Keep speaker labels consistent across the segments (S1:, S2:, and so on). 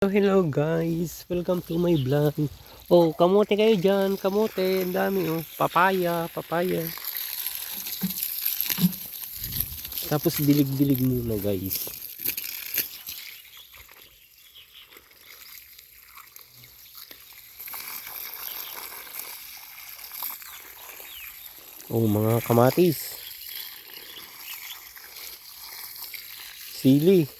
S1: Hello guys, welcome to my vlog. Oh, kamote kayo dyan, kamote, ang dami oh. Papaya, papaya. Tapos dilig-dilig muna guys. Oh, mga kamatis. Sili.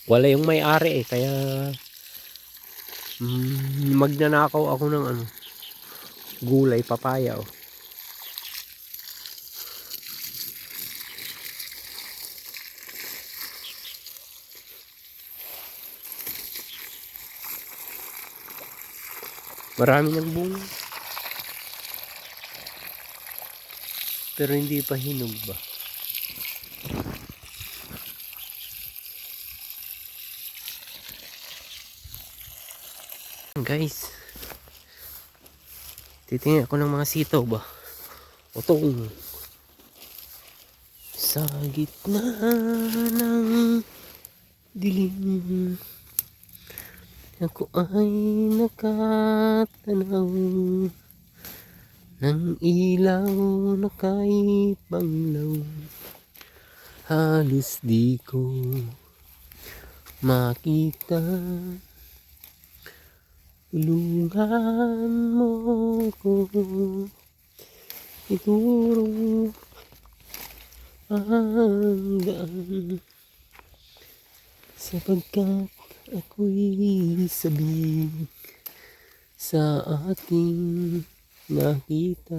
S1: Wala yung may-ari kaya magnanakaw ako ng gulay, papaya oh. Marami ng bunga. Pero hindi pa hinog ba? Guys, titingin ako ng mga sitaw ba? Otong sa gitna ng dilim, ako ay nakatanaw ng ilaw na kay Panglaw. Halos di ko makita, tulungan mo ko ituro ang daan, sapagkat ako'y sabik sa ating nakita.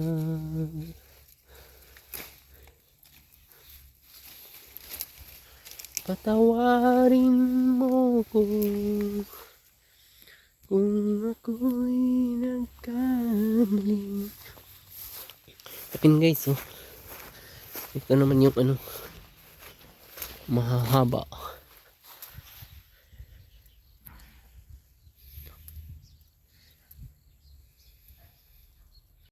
S1: Patawarin mo ko kung ako'y nagkamali. Tapin guys oh. Ito naman yung mahahaba.